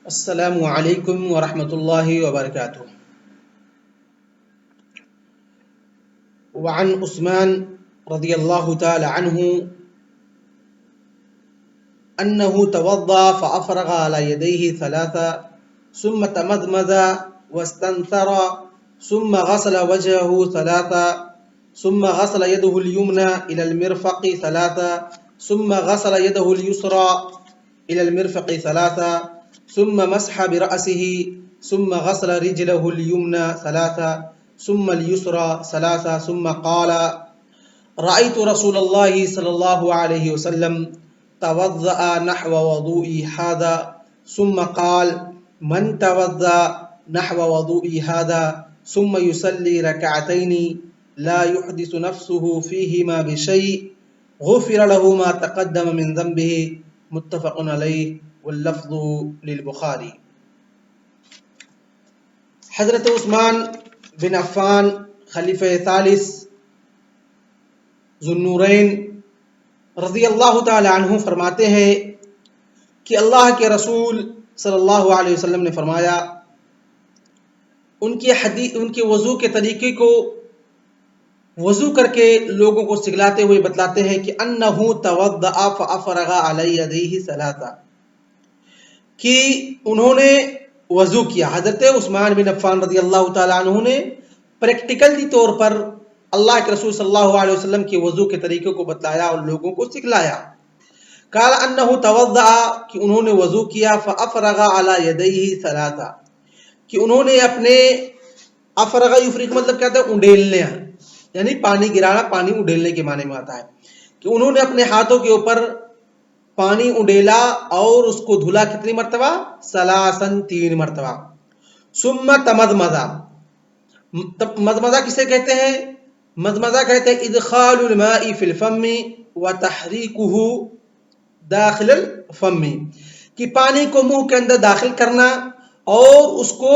السلام علیکم ورحمۃ اللہ وبرکاتہ۔ وعن عثمان رضی اللہ تعالی عنہ انه توضأ فافرغ على يديه ثلاثا ثم تمضمض واستنثر ثم غسل وجهه ثلاثا ثم غسل يده اليمنى الى المرفق ثلاثا ثم غسل يده اليسرى الى المرفق ثلاثا ثم مسح برأسه ثم غسل رجله اليمنى ثلاثا ثم اليسرى ثلاثا ثم قال رأيت رسول الله صلى الله عليه وسلم توضأ نحو وضوئي هذا ثم قال من توضأ نحو وضوئي هذا ثم يصلي ركعتين لا يحدث نفسه فيهما بشيء غفر له ما تقدم من ذنبه متفق علیہ واللفظ للبخاری۔ حضرت عثمان بن عفان خلیفہ ثالث ذو النورین رضی اللہ تعالی عنہ فرماتے ہیں کہ اللہ کے رسول صلی اللہ علیہ وسلم نے فرمایا، ان کے وضو کے طریقے کو وضو کر کے لوگوں کو سکھلاتے ہوئے بتلاتے ہیں کہ انہو توضأ فافرغ علی یدیہ ثلاثا، کہ انہوں نے وضو کیا۔ حضرت عثمان بن عفان رضی اللہ تعالیٰ عنہ نے پریکٹیکلی طور پر اللہ کے رسول صلی اللہ علیہ وسلم کے وضو کے طریقے کو بتلایا اور لوگوں کو سکھلایا۔ قال انہو توضأ، کہ انہوں نے وضو کیا، فافرغ علی یدیہ ثلاثا، کہ انہوں نے اپنے افرغ یفرغ مطلب کیا ہوتا ہے؟ اونڈیلنے، یعنی پانی گرانا، پانی اونڈیلنے کے معنی میں آتا ہے کہ انہوں نے اپنے ہاتھوں کے اوپر پانی اونڈیلا اور اس کو دھلا کتنی مرتبہ؟ ثلاثاً، 3 مرتبہ۔ ثم تمضمض، مضمضہ کسے کہتے ہیں؟ مضمضہ کہتے ہیں ادخال الماء فی الفم وتحریکہ داخل الفم، کہ پانی کو منہ کے اندر داخل کرنا اور اس کو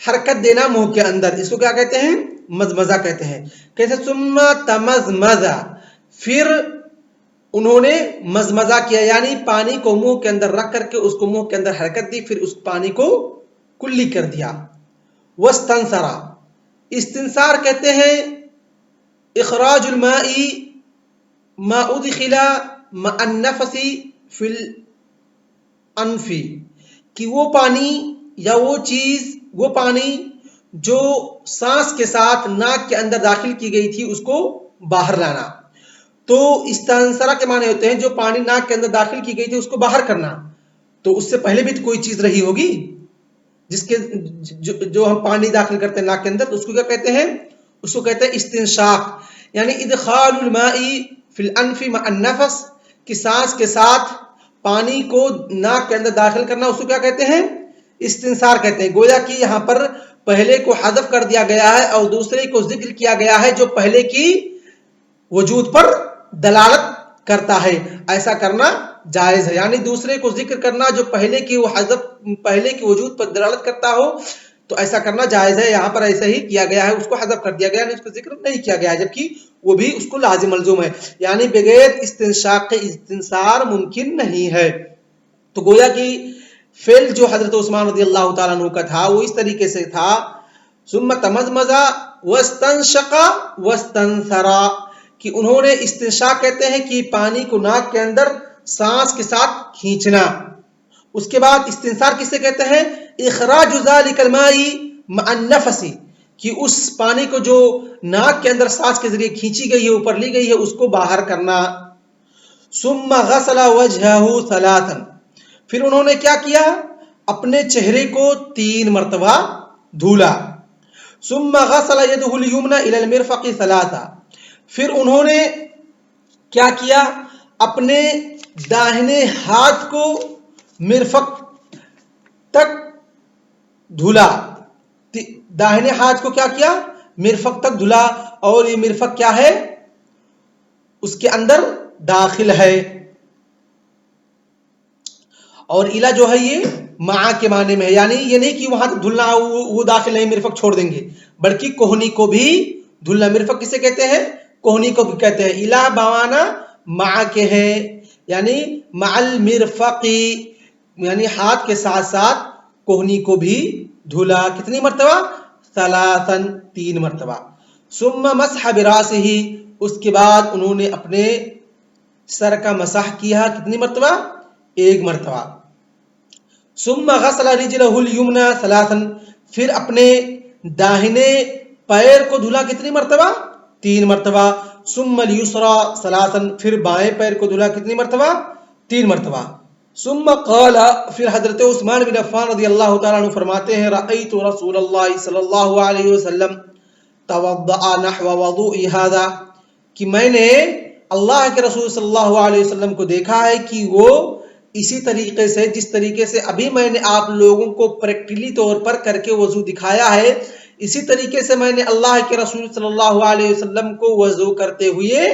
حرکت دینا منہ کے اندر، اس کو کیا کہتے ہیں؟ مضمضہ کہتے ہیں۔ کیسے؟ ثم تمضمض، پھر انہوں نے مضمضہ کیا، یعنی پانی کو منہ کے اندر رکھ کر کے اس کو منہ کے اندر حرکت دی، پھر اس پانی کو کلی کر دیا۔ واستنثر، استنثار کہتے ہیں اخراج الماء ما ادخل مع النفس فی الانف، کہ وہ پانی یا وہ چیز، وہ پانی جو سانس کے ساتھ ناک کے اندر داخل کی گئی تھی اس کو باہر لانا۔ تو استنثرہ کے معنی ہوتے ہیں جو پانی ناک کے اندر داخل کی گئی تھی اس کو باہر کرنا۔ تو اس سے پہلے بھی تو کوئی چیز رہی ہوگی جس کے جو ہم پانی داخل کرتے ہیں ناک کے اندر، تو اس کو کیا کہتے ہیں؟ اس کو کہتے ہیں استنشاق، یعنی ادخال الماء فی الانف مع النفس، کہ سانس کے ساتھ پانی کو ناک کے اندر داخل کرنا، اس کو کیا کہتے ہیں؟ استنثار کہتے ہیں۔ گویا کہ یہاں پر پہلے کو حذف کر دیا گیا ہے اور دوسرے کو ذکر کیا گیا ہے جو پہلے کی وجود پر دلالت کرتا ہے۔ ایسا کرنا جائز ہے، یعنی دوسرے کو ذکر کرنا جو پہلے کی وجود پر دلالت کرتا ہو تو ایسا کرنا جائز ہے۔ یہاں پر ایسا ہی کیا گیا ہے، اس کو حذف کر دیا گیا، یعنی اس کو ذکر نہیں کیا گیا، جبکہ وہ بھی اس کو لازم ملزوم ہے، یعنی بغیر استنشاق کے استنثار ممکن نہیں ہے۔ تو گویا کہ فعل جو حضرت عثمان رضی اللہ تعالیٰ عنہ کا تھا وہ اس طریقے سے تھا، ثم تمضمض واستنشق واستنثر، کہ انہوں نے استنشاق کہتے ہیں کہ پانی کو ناک کے اندر سانس کے ساتھ کھینچنا۔ اس کے بعد استنثار کسے کہتے ہیں؟ اخراج ذلک الماء مع النفس، کہ اس پانی کو جو ناک کے اندر سانس کے ذریعے کھینچی گئی ہے، اوپر لی گئی ہے، اس کو باہر کرنا۔ ثم غسل وجهه ثلاثا، پھر انہوں نے کیا کیا؟ اپنے چہرے کو 3 مرتبہ دھولا۔ ثم غسل يده اليمنى الى المرفق ثلاثا، پھر انہوں نے کیا کیا؟ اپنے داہنے ہاتھ کو مرفق تک دھولا۔ داہنے ہاتھ کو کیا کیا؟ مرفق تک دھولا، اور یہ مرفق کیا ہے؟ اس کے اندر داخل ہے، اور الا جو ہے یہ مع کے معنی میں ہے، یعنی یہ نہیں کہ وہاں تک دھلنا وہ داخل نہیں، مرفق چھوڑ دیں گے، بلکہ کوہنی کو بھی دھلنا۔ مرفق کسے کہتے ہیں؟ کوہنی کو بھی کہتے ہیں۔ الا بمانا مع کے ہے، یعنی مع المرفق، یعنی ہاتھ کے ساتھ ساتھ کوہنی کو بھی دھلا. کتنی مرتبہ؟ ثلاثن 3 مرتبہ. ثم مسح براسہ، اس کے بعد انہوں نے اپنے سر کا مسح کیا. کتنی مرتبہ؟ 1 مرتبہ. ثم غسل رجلہ الیمنی ثلاثا، پھر اپنے داہنے پیر کو دھلا. کتنی مرتبہ؟ 3 مرتبہ. ثم الیسری ثلاثا، پھر بائیں پیر کو دھلا. کتنی مرتبہ؟ 3 مرتبہ. ثم قال، پھر حضرت عثمان بن عفان رضی اللہ تعالیٰ عنہ فرماتے ہیں رأیت رسول اللہ صلی اللہ علیہ وسلم توضأ نحو وضوء هذا، کہ میں نے اللہ کے رسول صلی اللہ علیہ وسلم کو دیکھا ہے کہ وہ اسی طریقے سے، جس طریقے سے ابھی میں نے آپ لوگوں کو پریکٹیکلی طور پر کر کے وضو دکھایا ہے، اسی طریقے سے میں نے اللہ کے رسول صلی اللہ علیہ وسلم کو وضو کرتے ہوئے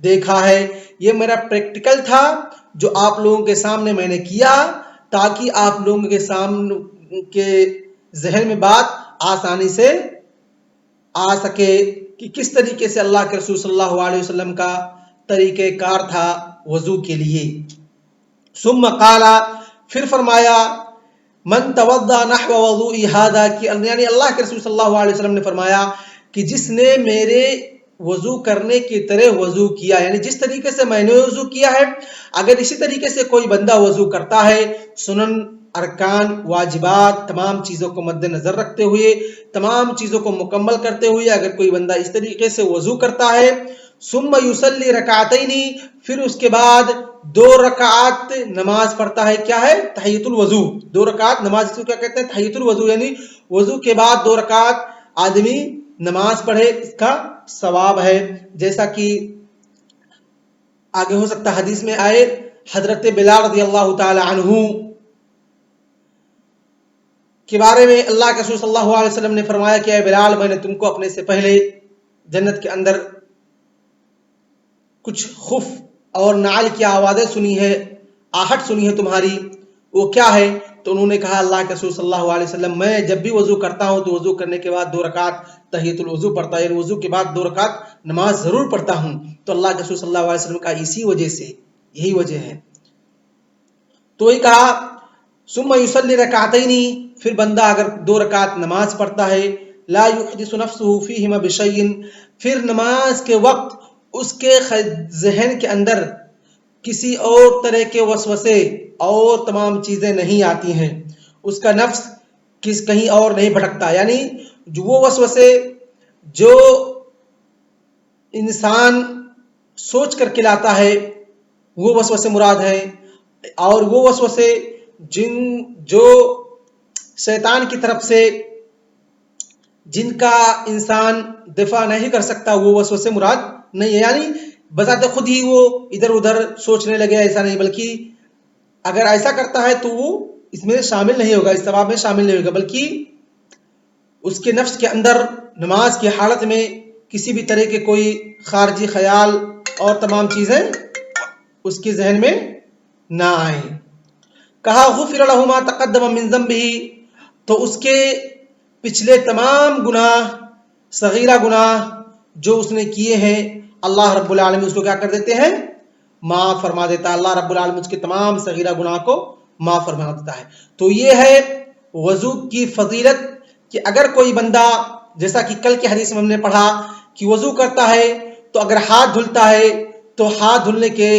دیکھا ہے. یہ میرا پریکٹیکل تھا جو آپ لوگوں کے سامنے میں نے کیا، تاکہ آپ لوگوں کے سامنے کے ذہن میں بات آسانی سے آ سکے کہ کس طریقے سے اللہ کے رسول صلی اللہ علیہ وسلم کا طریقہ کار تھا وضو کے لیے. ثم قال، پھر فرمایا من توضأ نحو وضوء هذا، کہ یعنی اللہ کے رسول صلی اللہ علیہ وسلم نے فرمایا کہ جس نے میرے وضو کرنے کی طرح وضو کیا، یعنی جس طریقے سے میں نے وضو کیا ہے، اگر اسی طریقے سے کوئی بندہ وضو کرتا ہے، سنن، ارکان، واجبات، تمام چیزوں کو مد نظر رکھتے ہوئے، تمام چیزوں کو مکمل کرتے ہوئے اگر کوئی بندہ اس طریقے سے وضو کرتا ہے، ثم یصلی رکعتین، پھر اس کے بعد 2 رکعات نماز پڑھتا ہے. کیا ہے؟ تحیۃ الوضو. 2 رکعات نماز کو کیا کہتے ہیں؟ تحیۃ الوضو. یعنی وضو کے بعد 2 رکعات آدمی نماز پڑھے، اس کا ثواب ہے. جیسا کہ آگے ہو سکتا حدیث میں آئے، حضرت بلال رضی اللہ تعالی عنہ کے بارے میں اللہ کے رسول صلی اللہ علیہ وسلم نے فرمایا کہ اے بلال، میں نے تم کو اپنے سے پہلے جنت کے اندر کچھ خف اور نعل کی آوازیں سنی ہے، آہٹ سنی ہے تمہاری، وہ کیا ہے؟ تو انہوں نے کہا اللہ کے رسول صلی اللہ علیہ وسلم، میں جب بھی وضو کرتا ہوں تو وضو کرنے کے بعد 2 رکعات تحیۃ الوضو پڑھتا ہے، یعنی وضو کے بعد 2 رکعات نماز ضرور پڑھتا ہوں. تو اللہ کے رسول صلی اللہ علیہ وسلم کا اسی وجہ سے، یہی وجہ ہے. تو یہ کہا ثم یصلی رکعتین، پھر بندہ اگر 2 رکعات نماز پڑھتا ہے، لا یحدث نفسه فیہما بشیء، پھر نماز کے وقت اس کے ذہن کے اندر کسی اور طرح کے وسوسے اور تمام چیزیں نہیں آتی ہیں، اس کا نفس کہیں اور نہیں بھٹکتا. یعنی جو وہ وسوسے جو انسان سوچ کر کے لاتا ہے وہ وسوسے مراد ہیں، اور وہ وسوسے جو شیطان کی طرف سے جن کا انسان دفاع نہیں کر سکتا، وہ وسوسے مراد نہیں ہے. یعنی بذات خود ہی وہ ادھر ادھر سوچنے لگے، ایسا نہیں، بلکہ اگر ایسا کرتا ہے تو وہ اس میں شامل نہیں ہوگا، اس ثواب میں شامل نہیں ہوگا، بلکہ اس کے نفس کے اندر نماز کی حالت میں کسی بھی طرح کے کوئی خارجی خیال اور تمام چیزیں اس کے ذہن میں نہ آئیں. کہا غفر لہ ما تقدم من ذنبہ، تو اس کے پچھلے تمام گناہ، صغیرہ گناہ جو اس نے کیے ہیں، اللہ رب العالمین اس کو کیا کر دیتے ہیں؟ معاف فرما دیتا ہے. اللہ رب العالمین اس کے تمام صغیرہ گناہ کو معاف فرما دیتا ہے. تو یہ ہے وضو کی فضیلت کہ اگر کوئی بندہ، جیسا کہ کل کی حدیث میں ہم نے پڑھا کہ وضو کرتا ہے تو اگر ہاتھ دھلتا ہے تو ہاتھ دھلنے کے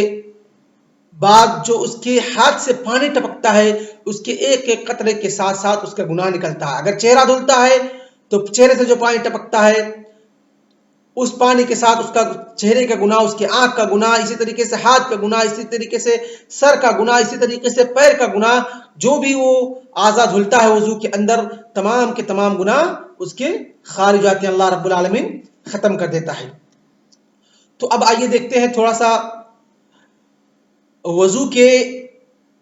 بعد جو اس کے ہاتھ سے پانی ٹپکتا ہے، اس کے ایک ایک قطرے کے ساتھ ساتھ اس کا گناہ نکلتا ہے. اگر چہرہ دھلتا ہے تو چہرے سے جو پانی ٹپکتا ہے اس پانی کے ساتھ اس کا چہرے کا گناہ، اس کے آنکھ کا گناہ، اسی طریقے سے ہاتھ کا گناہ، اسی طریقے سے سر کا گناہ، اسی طریقے سے پیر کا گناہ، جو بھی وہ اعضاء دھلتا ہے وضو کے اندر، تمام کے تمام گناہ اس کے خارج جاتے ہیں، اللہ رب العالمین ختم کر دیتا ہے. تو اب آئیے دیکھتے ہیں تھوڑا سا وضو کے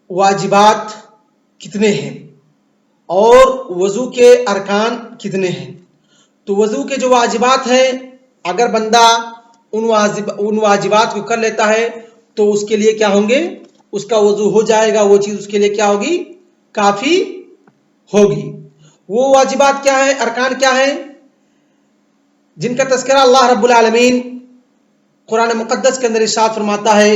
واجبات کتنے ہیں اور وضو کے ارکان کتنے ہیں. تو وضو کے جو واجبات ہیں، اگر بندہ ان واجبات کو کر لیتا ہے تو اس کے لیے کیا ہوں گے؟ اس کا وضو ہو جائے گا، وہ چیز اس کے لیے کیا ہوگی؟ کافی ہوگی. وہ واجبات کیا ہیں، ارکان کیا ہیں، جن کا تذکرہ اللہ رب العالمین قرآن مقدس کے اندر ارشاد فرماتا ہے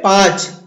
5।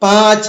5।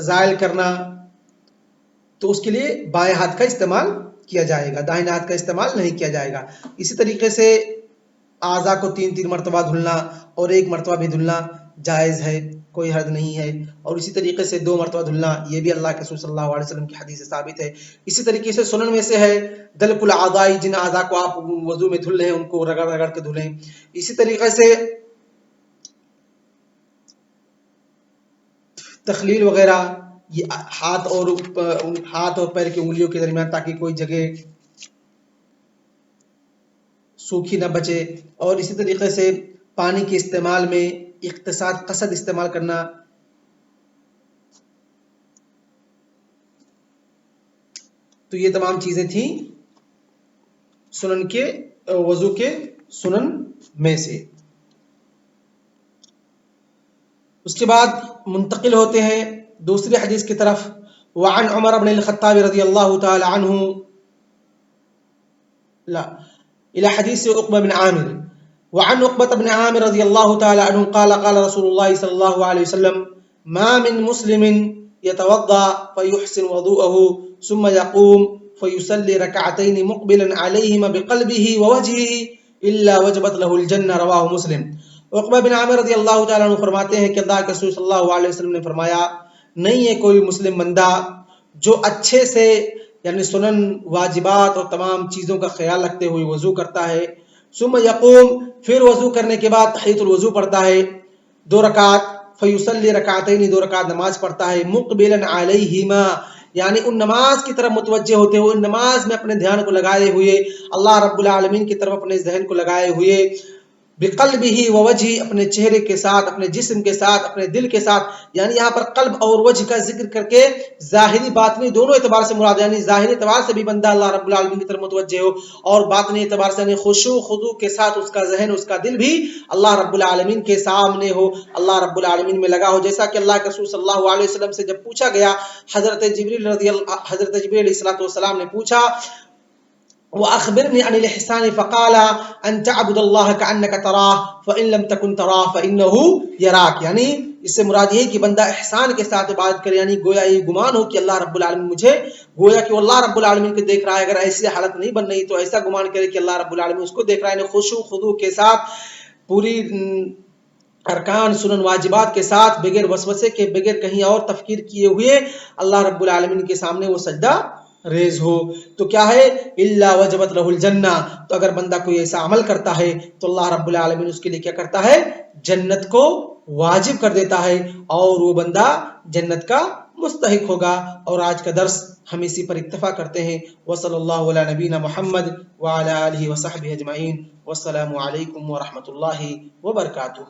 زائل کرنا، تو اس کے لیے بائیں ہاتھ کا استعمال کیا جائے گا، دائیں ہاتھ کا استعمال نہیں کیا جائے گا۔ اسی طریقے سے اعضاء کو 3 مرتبہ دھلنا اور 1 مرتبہ بھی دھلنا جائز ہے، کوئی حرج نہیں ہے۔ اور اسی طریقے سے 2 مرتبہ دھلنا، یہ بھی اللہ کے رسول صلی اللہ علیہ وسلم کی حدیث سے ثابت ہے۔ اسی طریقے سے سنن میں سے ہے دلق الاعضاء، جن اعضاء کو آپ وضو میں دھل رہے ہیں ان کو رگڑ رگڑ کے دھلیں۔ اسی طریقے سے تخلیل وغیرہ، یہ ہاتھ اور پیر کی انگلیوں کے درمیان، تاکہ کوئی جگہ سوکھی نہ بچے۔ اور اسی طریقے سے پانی کے استعمال میں اقتصاد قصد استعمال کرنا۔ تو یہ تمام چیزیں تھیں سنن کے وضو کے سنن میں سے۔ اس کے بعد منتقل ہوتے ہیں دوسری حدیث کی طرف۔ وعن عمر بن الخطاب رضی اللہ تعالی عنہ الى حدیث عقبہ بن عامر۔ وعن عقبہ بن عامر رضی اللہ تعالی عنہ قال قال رسول اللہ صلی اللہ علیہ وسلم ما من مسلم يتوضا فيحسن وضوءه ثم يقوم فيصلي ركعتين مقبلا عليهما بقلبه ووجهه الا وجبت له الجنہ، رواہ مسلم۔ عقبہ بن عامر رضی اللہ تعالیٰ عنہ فرماتے ہیں کہ اللہ کے رسول صلی اللہ علیہ وسلم نے فرمایا، نہیں ہے کوئی مسلم بندہ جو اچھے سے یعنی سنن واجبات اور تمام چیزوں کا خیال رکھتے ہوئے وضو کرتا ہے، ثم یقوم، پھر وضو کرنے کے بعد تحیۃ الوضو پڑھتا ہے 2 رکعات، فیصلی رکعتین، 2 رکعت نماز پڑھتا ہے، مقبلا علیہما، یعنی ان نماز کی طرف متوجہ ہوتے ہوئے، ان نماز میں اپنے دھیان کو لگائے ہوئے، اللہ رب العالمین کی طرف اپنے ذہن کو لگائے ہوئے، بقلبہ ووجہ، اپنے چہرے کے ساتھ، اپنے جسم کے ساتھ، اپنے دل کے ساتھ، یعنی یہاں پر قلب اور وجہ کا ذکر کر کے ظاہری باطنی دونوں اعتبار سے مراد، یعنی ظاہری اعتبار سے بھی بندہ اللہ رب العالمین کی طرف متوجہ ہو، اور باطنی اعتبار سے یعنی خشوع خضوع کے ساتھ اس کا ذہن، اس کا دل بھی اللہ رب العالمین کے سامنے ہو، اللہ رب العالمین میں لگا ہو۔ جیسا کہ اللہ کے رسول صلی اللہ علیہ وسلم سے جب پوچھا گیا، حضرت جبریل علیہ السلام نے پوچھا وَأَخْبِرْنِي عَنِ الْإِحْسَانِ فَقَالَ أَن تَعْبُدَ اللَّهَ كَأَنَّكَ تَرَاهُ فَإِن لَّمْ تَكُن تَرَاهُ فَإِنَّهُ يَرَاكَ، یعنی اس سے مراد یہ ہے کہ بندہ احسان کے ساتھ عبادت کرے، یعنی گویا یہ گمان ہو کہ اللہ رب العالمین مجھے، گویا کہ اللہ رب العالمین کو دیکھ رہا ہے۔ اگر ایسی حالت نہیں بن رہی تو ایسا گمان کرے کہ اللہ رب العالمین اس کو دیکھ رہا ہے، یعنی خشوع خضوع کے ساتھ، پوری ارکان سنن واجبات کے ساتھ، بغیر وسوسے کے، بغیر کہیں اور تفکیر کیے ہوئے اللہ رب العالمین کے سامنے وہ سجدہ ریز ہو، تو کیا ہے الا وجبت له الجنہ، تو اگر بندہ کوئی ایسا عمل کرتا ہے تو اللہ رب العالمین اس کے لیے کیا کرتا ہے، جنت کو واجب کر دیتا ہے، اور وہ بندہ جنت کا مستحق ہوگا۔ اور آج کا درس ہم اسی پر اکتفا کرتے ہیں۔ وصلی اللہ علی نبینا محمد وعلی آلہ وصحبہ اجمعین، والسلام علیکم ورحمۃ اللہ وبرکاتہ۔